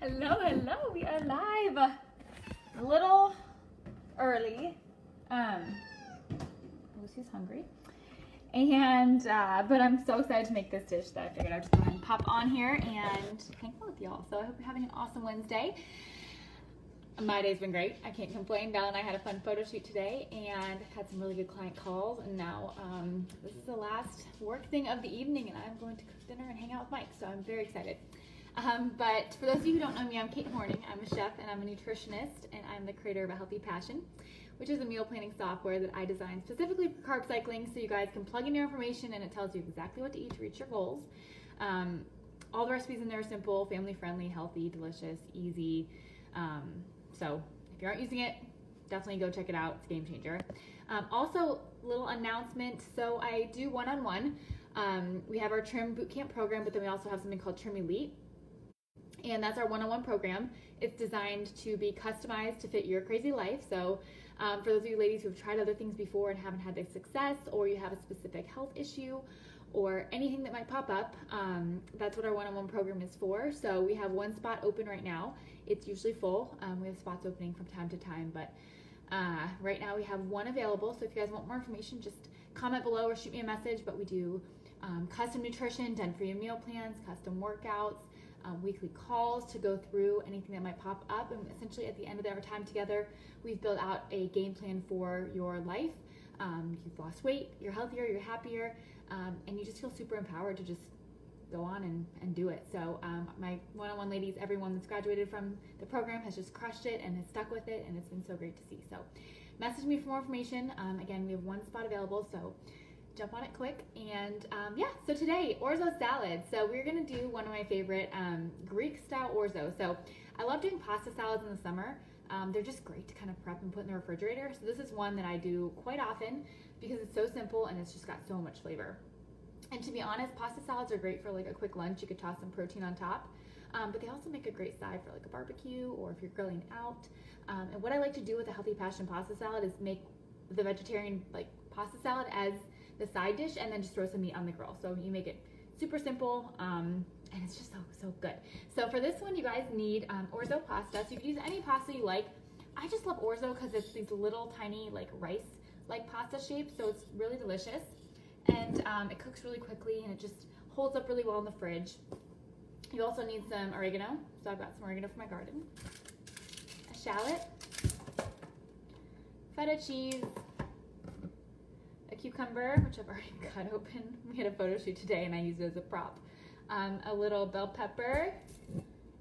Hello, hello, we are live. A little early. Lucy's hungry. And, but I'm so excited to make this dish that I figured I'd just go ahead and pop on here and hang out with y'all. So I hope you're having an awesome Wednesday. My day's been great. I can't complain. Val and I had a fun photo shoot today and had some really good client calls. And now this is the last work thing of the evening and I'm going to cook dinner and hang out with Mike. So I'm very excited. But for those of you who don't know me, I'm Kate Horning. I'm a chef and I'm a nutritionist and I'm the creator of A Healthy Passion, which is a meal planning software that I designed specifically for carb cycling so you guys can plug in your information and it tells you exactly what to eat to reach your goals. All the recipes in there are simple, family friendly, healthy, delicious, easy. So if you aren't using it, definitely go check it out. It's a game changer. Also, little announcement. So I do one-on-one. We have our Trim Bootcamp program, but then we also have something called Trim Elite. And that's our one-on-one program. It's designed to be customized to fit your crazy life. So for those of you ladies who've tried other things before and haven't had the success, or you have a specific health issue, or anything that might pop up, that's what our one-on-one program is for. So we have one spot open right now. It's usually full. We have spots opening from time to time, but right now we have one available. So if you guys want more information, just comment below or shoot me a message. But we do custom nutrition, done for you meal plans, custom workouts, weekly calls to go through anything that might pop up. And essentially at the end of our time together, we've built out a game plan for your life. You've lost weight, you're healthier, you're happier, and you just feel super empowered to just go on and do it. So my one-on-one ladies, everyone that's graduated from the program has just crushed it and has stuck with it, and it's been so great to see. So message me for more information. Again, we have one spot available, so jump on it quick. And yeah, so today, orzo salad. So we're gonna do one of my favorite Greek style orzo. So I love doing pasta salads in the summer. They're just great to kind of prep and put in the refrigerator. So this is one that I do quite often because it's so simple and it's just got so much flavor. And to be honest, pasta salads are great for like a quick lunch. You could toss some protein on top, but they also make a great side for like a barbecue or if you're grilling out. And what I like to do with a Healthy Passion pasta salad is make the vegetarian like pasta salad as the side dish and then just throw some meat on the grill. So you make it super simple and it's just so good. So for this one, you guys need orzo pasta. So you can use any pasta you like. I just love orzo because it's these little tiny like rice like pasta shapes, so it's really delicious. And it cooks really quickly and it just holds up really well in the fridge. You also need some oregano. So I've got some oregano from my garden. A shallot, feta cheese, a cucumber, which I've already cut open. We had a photo shoot today and I used it as a prop. A little bell pepper,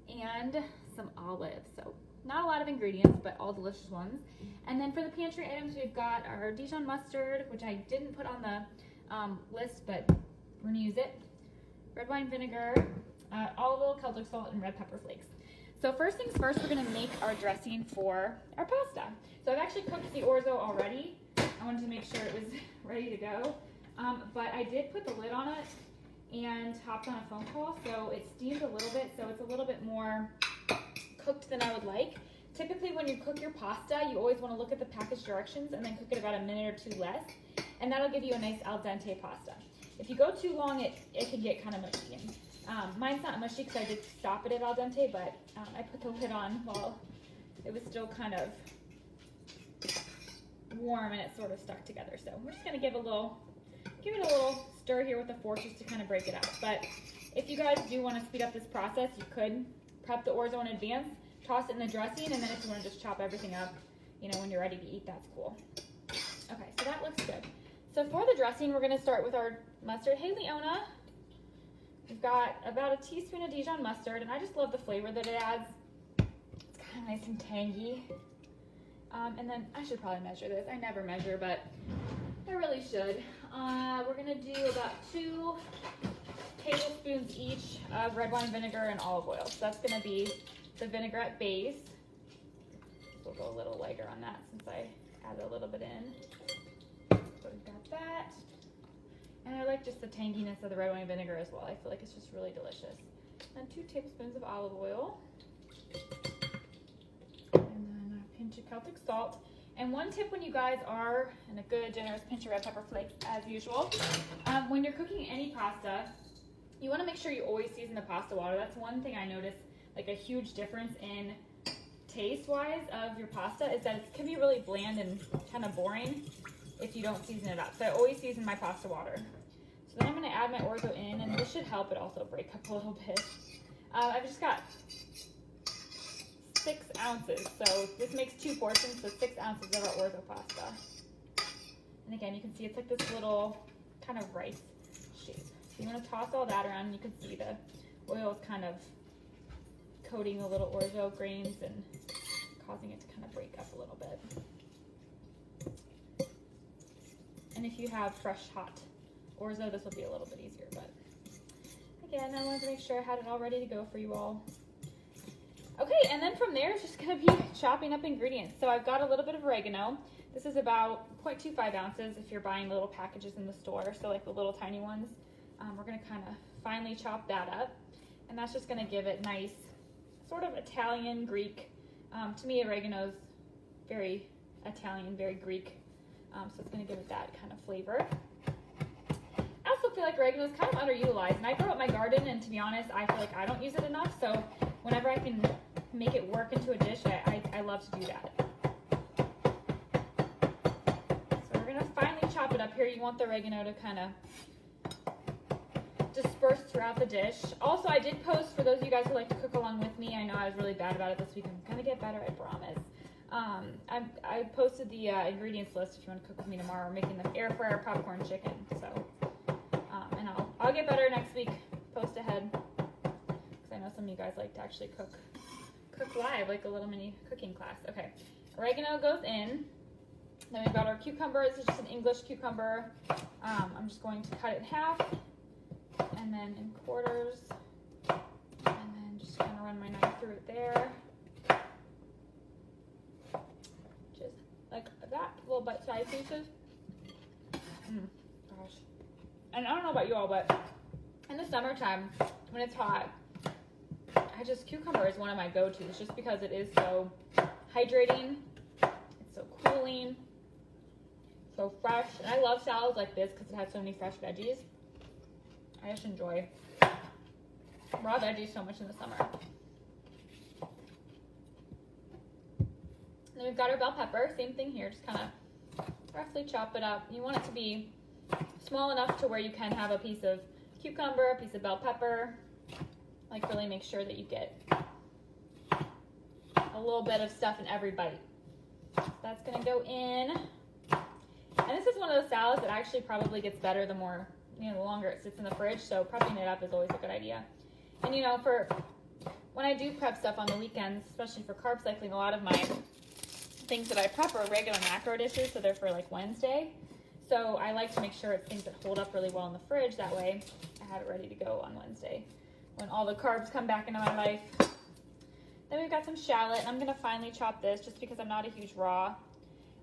and some olives. So not a lot of ingredients, but all delicious ones. And then for the pantry items, we've got our Dijon mustard, which I didn't put on the list, but we're gonna use it. Red wine vinegar, olive oil, Celtic salt, and red pepper flakes. So first things first, we're gonna make our dressing for our pasta. So I've actually cooked the orzo already. I wanted to make sure it was ready to go. But I did put the lid on it and hopped on a phone call, so it steamed a little bit, so it's a little bit more cooked than I would like. Typically when you cook your pasta, you always want to look at the package directions and then cook it about a minute or two less, and that'll give you a nice al dente pasta. If you go too long, it can get kind of mushy. And, mine's not mushy because I did stop it at al dente, but I put the lid on while it was still kind of warm and it sort of stuck together. So we're just going to give it a little stir here with the fork just to kind of break it out. But if you guys do want to speed up this process, you could prep the orzo in advance, toss it in the dressing, and then if you want to just chop everything up, you know, when you're ready to eat, that's cool. Okay, so that looks good. So for the dressing, we're going to start with our mustard. Hey, Leona. We've got about a teaspoon of Dijon mustard, and I just love the flavor that it adds. It's kind of nice and tangy. And then I should probably measure this. I never measure, but I really should. We're going to do about 2 tablespoons each of red wine vinegar and olive oil. So that's going to be the vinaigrette base. We'll go a little lighter on that since I added a little bit in. So we've got that. And I like just the tanginess of the red wine vinegar as well. I feel like it's just really delicious. And 2 tablespoons of olive oil. And then a pinch of Celtic salt. And one tip when you guys are, and a good generous pinch of red pepper flakes as usual, when you're cooking any pasta, you want to make sure you always season the pasta water. That's one thing I notice like a huge difference in taste-wise of your pasta is that it can be really bland and kind of boring if you don't season it up. So I always season my pasta water. So then I'm going to add my orzo in, and this should help it also break up a little bit. I've just got 6 ounces, so this makes 2 portions, so 6 ounces of our orzo pasta. And again, you can see it's like this little kind of rice shape. So you want to toss all that around, and you can see the oil is kind of coating the little orzo grains and causing it to kind of break up a little bit. And if you have fresh hot orzo, this will be a little bit easier, but again, I wanted to make sure I had it all ready to go for you all. Okay, and then from there, it's just gonna be chopping up ingredients. So I've got a little bit of oregano. This is about 0.25 ounces if you're buying the little packages in the store, so like the little tiny ones. We're gonna kind of finely chop that up, and that's just gonna give it nice, sort of Italian, Greek. To me, oregano's very Italian, very Greek, so it's gonna give it that kind of flavor. I also feel like oregano is kind of underutilized, and I grow up my garden, and to be honest, I feel like I don't use it enough, so whenever I can make it work into a dish, I love to do that. So we're gonna finally chop it up here. You want the oregano to kind of disperse throughout the dish. Also, I did post, for those of you guys who like to cook along with me, I know I was really bad about it this week. I'm gonna get better, I promise. I posted the ingredients list if you want to cook with me tomorrow. We're making the air fryer popcorn chicken, so and I'll get better next week. Post ahead, because I know some of you guys like to actually cook live, like a little mini cooking class. Okay, oregano goes in. Then we've got our cucumber. This is just an English cucumber. I'm just going to cut it in half, and then in quarters, and then just kind of run my knife through it there. Just like that, little bite-sized pieces. Gosh. And I don't know about you all, but in the summertime, when it's hot, cucumber is one of my go-tos just because it is so hydrating, it's so cooling, so fresh. And I love salads like this because it has so many fresh veggies. I just enjoy raw veggies so much in the summer. And then we've got our bell pepper, same thing here, just kind of roughly chop it up. You want it to be small enough to where you can have a piece of cucumber, a piece of bell pepper. Like really make sure that you get a little bit of stuff in every bite. So that's gonna go in. And this is one of those salads that actually probably gets better the more, the longer it sits in the fridge. So prepping it up is always a good idea. And for when I do prep stuff on the weekends, especially for carb cycling, a lot of my things that I prep are regular macro dishes, so they're for like Wednesday. So I like to make sure it's things that hold up really well in the fridge. That way I have it ready to go on Wednesday when all the carbs come back into my life. Then we've got some shallot, and I'm gonna finely chop this just because I'm not a huge raw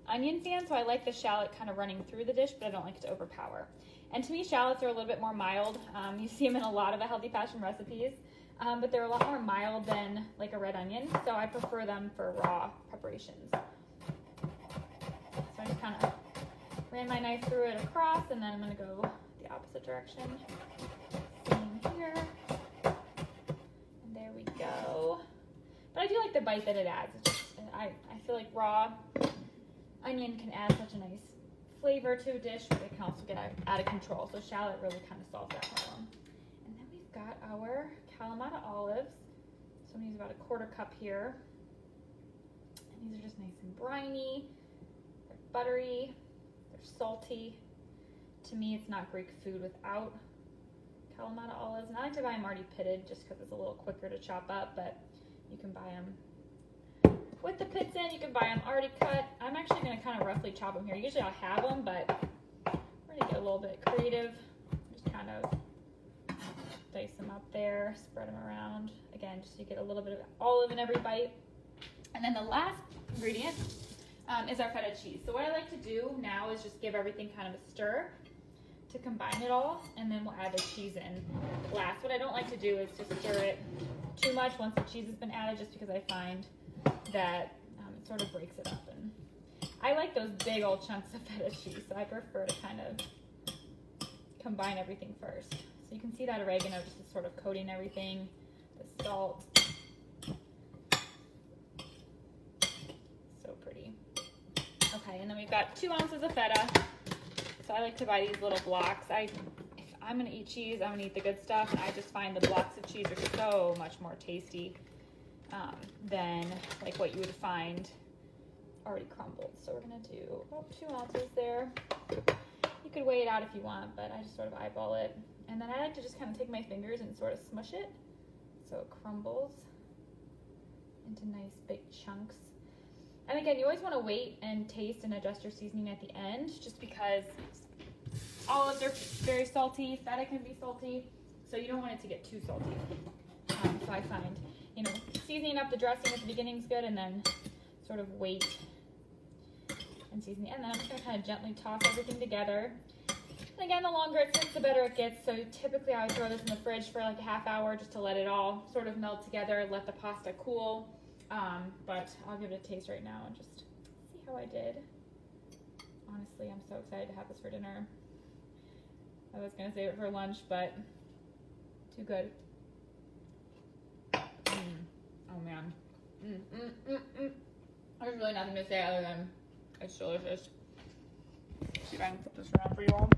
onion fan, so I like the shallot kind of running through the dish, but I don't like it to overpower. And to me, shallots are a little bit more mild. You see them in a lot of the Healthy Passion recipes, but they're a lot more mild than like a red onion, so I prefer them for raw preparations. So I just kind of ran my knife through it across, and then I'm gonna go the opposite direction. Same here. There we go. But I do like the bite that it adds. It's just, I feel like raw onion can add such a nice flavor to a dish, but it can also get out of control. So shallot really kind of solves that problem. And then we've got our Kalamata olives. So I'm going to use about a 1/4 cup here. And these are just nice and briny. They're buttery. They're salty. To me, it's not Greek food without Kalamata olives. And I like to buy them already pitted just because it's a little quicker to chop up, but you can buy them with the pits in. You can buy them already cut. I'm actually going to kind of roughly chop them here. Usually I'll have them, but we're going to get a little bit creative. Just kind of dice them up there, spread them around. Again, just so you get a little bit of olive in every bite. And then the last ingredient is our feta cheese. So what I like to do now is just give everything kind of a stir to combine it all, and then we'll add the cheese in last. What I don't like to do is to stir it too much once the cheese has been added, just because I find that it sort of breaks it up. And I like those big old chunks of feta cheese, so I prefer to kind of combine everything first. So you can see that oregano just is sort of coating everything, the salt, we've got 2 ounces of feta. So I like to buy these little blocks. If I'm gonna eat cheese, I'm gonna eat the good stuff. And I just find the blocks of cheese are so much more tasty than like what you would find already crumbled. So we're gonna do about 2 ounces there. You could weigh it out if you want, but I just sort of eyeball it. And then I like to just kind of take my fingers and sort of smush it so it crumbles into nice big chunks. And again, you always want to wait and taste and adjust your seasoning at the end, just because olives are very salty, feta can be salty, so you don't want it to get too salty. So I find, you know, seasoning up the dressing at the beginning is good, and then sort of wait and seasoning. And then I'm just going to kind of gently toss everything together. And again, the longer it sits, the better it gets. So typically I would throw this in the fridge for like a half hour just to let it all sort of melt together, let the pasta cool. But I'll give it a taste right now and just see how I did. Honestly, I'm so excited to have this for dinner. I was going to save it for lunch, but too good. Oh man. There's really nothing to say other than it's delicious. See if I can put this around for you all.